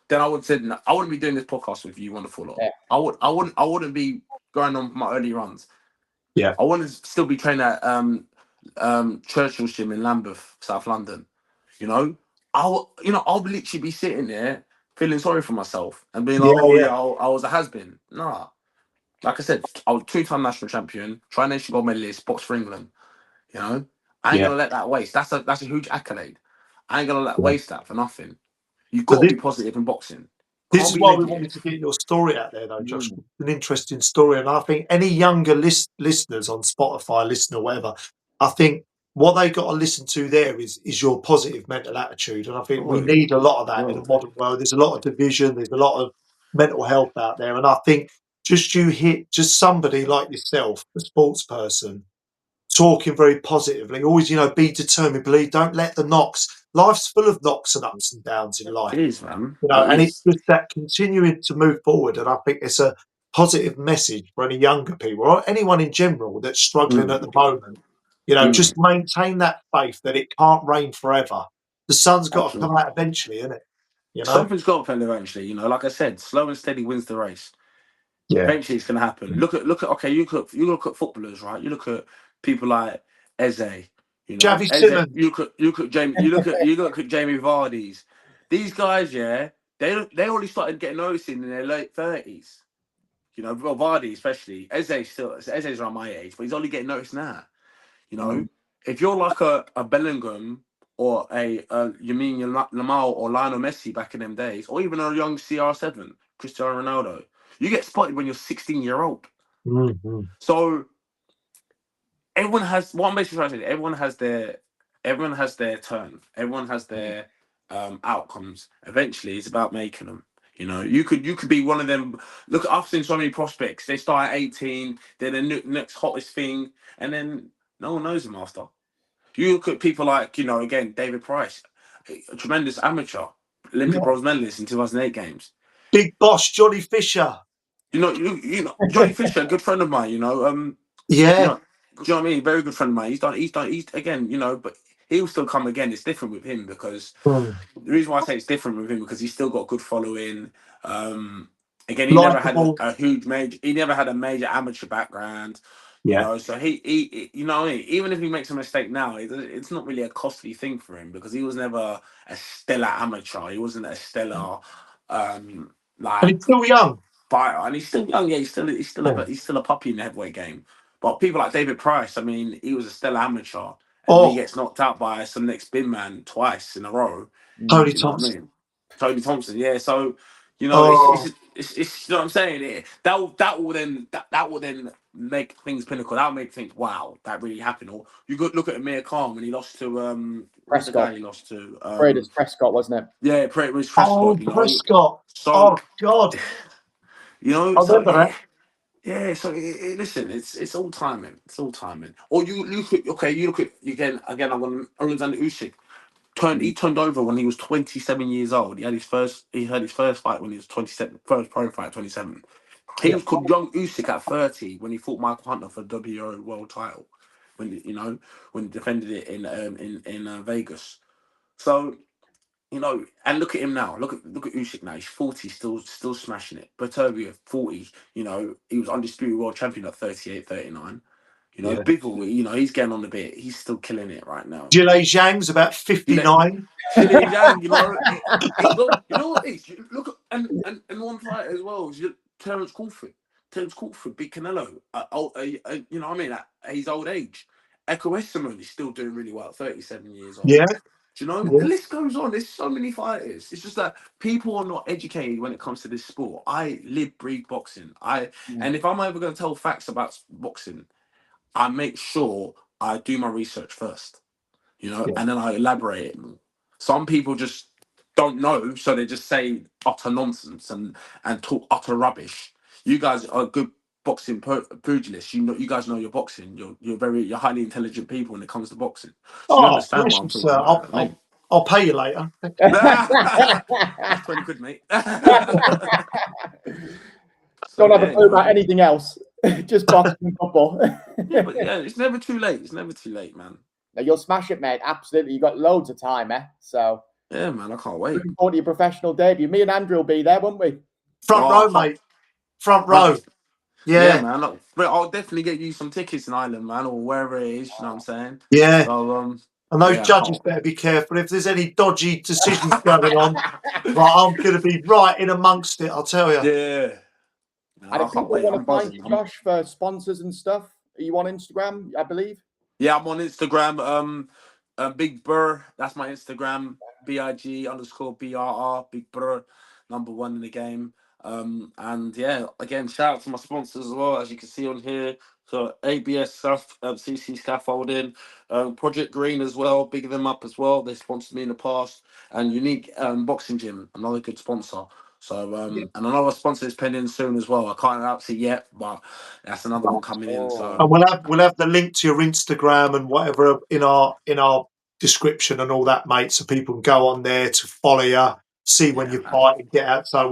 then I would have said, no, I wouldn't be doing this podcast with you, wonderful lot. Yeah. I wouldn't be going on my early runs. Yeah. I want to still be training at Churchill's gym in Lambeth, South London. You know, I'll literally be sitting there feeling sorry for myself and being like, I was a has-been. Nah. Like I said, I was 2-time national champion, tri-nation gold medalist, box for England. You know, I ain't gonna let that waste. That's a huge accolade. I ain't gonna let waste that for nothing. You've got to be positive in boxing. This is why we wanted to get your story out there, though, Josh. It's an interesting story, and I think any younger listeners on Spotify, listen or whatever, I think what they got to listen to there is your positive mental attitude, and I think we need a lot of that in the modern world. There's a lot of division, there's a lot of mental health out there, and I think just somebody like yourself, a sports person, talking very positively, always, be determined, believe, don't let the knocks. Life's full of knocks and ups and downs in life. It is, man. And it's just that continuing to move forward. And I think it's a positive message for any younger people or anyone in general that's struggling at the moment. Just maintain that faith that it can't rain forever. The sun's got to come out eventually, isn't it? Something's got to come eventually. Like I said, slow and steady wins the race. Yeah. Eventually, it's going to happen. Look at. Okay, you look at footballers, right? You look at people like Eze. Javi Simmons. You look at Jamie. You look at Jamie Vardy's. These guys, yeah, they already started getting noticed in their late 30s. Vardy especially. Eze's around my age, but he's only getting noticed now. If you're like a Bellingham or a Lamine Yamal or Lionel Messi back in them days, or even a young CR7, Cristiano Ronaldo, you get spotted when you're 16-year-old. Mm-hmm. So everyone has what I'm basically trying to say. Everyone has their turn. Everyone has their outcomes. Eventually, it's about making them. You could be one of them. Look, I've seen so many prospects. They start at 18. They're the next hottest thing, and then no one knows them after. You look at people like again David Price, a tremendous amateur, Olympic bronze medalist in 2008 games. Big boss Johnny Fisher. Johnny Fisher, a good friend of mine. Yeah. Do you know what I mean? Very good friend of mine. He's again, but he'll still come again. It's different with him because the reason why I say it's different with him because he's still got a good following. Again, he never had a huge major. He never had a major amateur background. So he what I mean? Even if he makes a mistake now, it's not really a costly thing for him because he was never a stellar amateur. He wasn't a stellar and he's still young. Fighter, and he's still young. Yeah, he's still a puppy in the heavyweight game. But people like David Price, I mean, he was a stellar amateur, and he gets knocked out by some next bin man twice in a row. Tony Thompson. Tony Thompson, yeah. So it's you know what I'm saying. That will then make things pinnacle. That will make things wow, that really happened. Or you could look at Amir Khan when he lost to Prescott. He lost to Prescott, wasn't it? Yeah, it was Prescott. Prescott. So, God. I remember that. Yeah, so listen, it's all timing. It's all timing. Or you look at again. I'm going to Alexander Usyk. He turned over when he was 27 years old. He had his first fight when he was 27. First pro fight at 27. He was called young Usyk at 30 when he fought Michael Hunter for the WO world title. When he defended it in Vegas. So. And look at him now. Look at Usyk now. He's 40, still smashing it. Bertobia, 40. He was undisputed world champion at 38, 39. Bivol, he's getting on the bit. He's still killing it right now. Gillet Zhang's about 59. Gillet Zhang, look at and one fight as well. Terence Crawford. Terence Crawford beat Canelo. I mean, at his old age. Echo Esserman is still doing really well. 37 years old. Yeah. Do you know? The list goes on. There's so many fighters. It's just that people are not educated when it comes to this sport. I live, breathe boxing. And if I'm ever going to tell facts about boxing, I make sure I do my research first, and then I elaborate it more. Some people just don't know, so they just say utter nonsense and talk utter rubbish. You guys are good boxing pugilists. You guys know your boxing. You're highly intelligent people when it comes to boxing. So you understand what I'm talking about. I'll pay you later. That's 20 quid, mate. Don't have a clue about anything else. Just boxing and football. But it's never too late. It's never too late, man. You'll smash it, mate. Absolutely. You've got loads of time, So Yeah, man, I can't wait. Looking forward to your professional debut. Me and Andrew will be there, won't we? Front row, mate. Front row. Yeah, Yeah. man. Look, but I'll definitely get you some tickets in Ireland, man, or wherever it is. You know what I'm saying? Yeah. So, and those yeah, judges better be careful. If there's any dodgy decisions going on, right, I'm going to be right in amongst it, I'll tell you. Yeah. No, And I if can't people wait. want I'm to find buzzing. you, Josh, for sponsors and stuff, are you on Instagram, I believe? Yeah, I'm on Instagram. Big Burr. That's my Instagram. BIG_BRR. Big Burr, #1 in the game. And yeah, again, shout out to my sponsors as well, as you can see on here. So ABS CC Scaffolding, Project Green as well. Big them up as well. They sponsored me in the past. And Unique Boxing Gym, another good sponsor. So and another sponsor is pending soon as well. I can't announce it yet, but that's another one coming in. So And we'll have the link to your Instagram and whatever in our description and all that, mate, so people can go on there to follow you, see when you fight and get out. So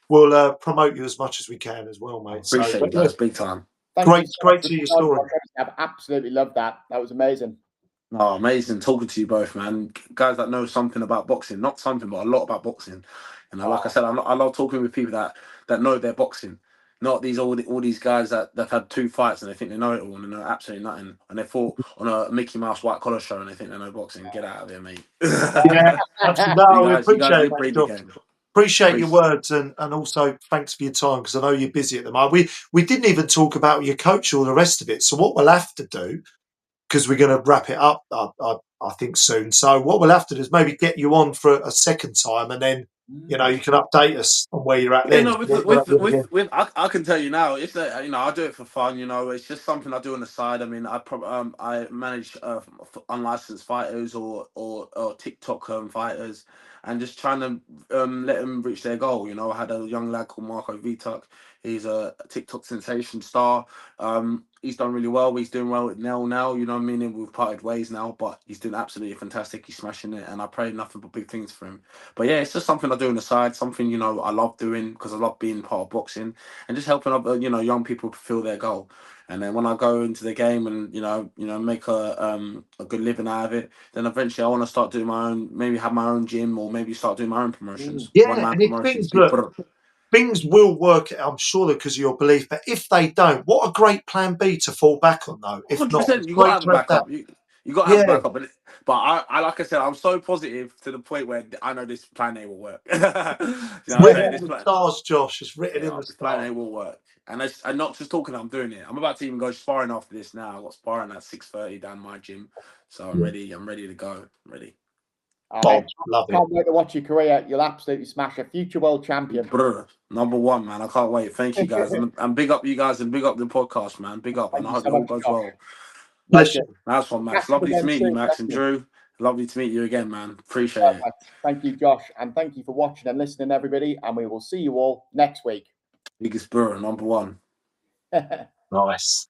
we'll promote you as much as we can as well, mate. Appreciate you guys, big time. Great to hear your story. I've absolutely loved that. That was amazing. Oh, amazing talking to you both, man. Guys that know something about boxing, not something, but a lot about boxing. And like I said, I love talking with people that know their boxing, not all these guys that have had 2 fights and they think they know it all and they know absolutely nothing. And they fought on a Mickey Mouse white collar show and they think they know boxing. Get out of here, mate. Yeah, absolutely. No, we appreciate it, mate, mate. Appreciate your words and also thanks for your time because I know you're busy at the moment. We didn't even talk about your coach or the rest of it. So what we'll have to do, because we're going to wrap it up, I think soon. So what we'll have to do is maybe get you on for a second time, and then you can update us on where you're at. Yeah, Then no, I can tell you now. If I do it for fun. It's just something I do on the side. I mean, I manage unlicensed fighters or TikTok fighters, and just trying to let them reach their goal. I had a young lad called Marco Vitak. He's a TikTok sensation star. He's done really well. He's doing well at Nell now. You know what I mean? We've parted ways now, but he's doing absolutely fantastic. He's smashing it, and I pray nothing but big things for him. But yeah, it's just something I do on the side, something I love doing because I love being part of boxing and just helping other young people fulfill their goal. And then when I go into the game and make a good living out of it, then eventually I want to start doing my own, maybe have my own gym or maybe start doing my own promotions. Yeah, One-man and if promotions. things will work, I'm sure, because of your belief. But if they don't, what a great plan B to fall back on, though. If not, 100%, you got to have a backup. You got to have a backup. But I like I said, I'm so positive to the point where I know this plan A will work. Written in the stars, Josh. It's written in the This plan stars. A will work. And I'm not just talking, I'm doing it. I'm about to even go sparring after this now. I've got sparring at 6:30 down my gym. So I'm ready. I'm ready to go. I'm ready. Love it. Can't wait to watch your career. You'll absolutely smash a future world champion. Brr, #1, man. I can't wait. Thank you, guys. and big up you guys and big up the podcast, man. Big up. And I hope it all goes well. Pleasure. Nice one, Max. Lovely to meet you, Max and Drew. Lovely to meet you again, man. Appreciate it. Thank you, Josh. And thank you for watching and listening, everybody. And we will see you all next week. Biggest Burr, #1. Nice.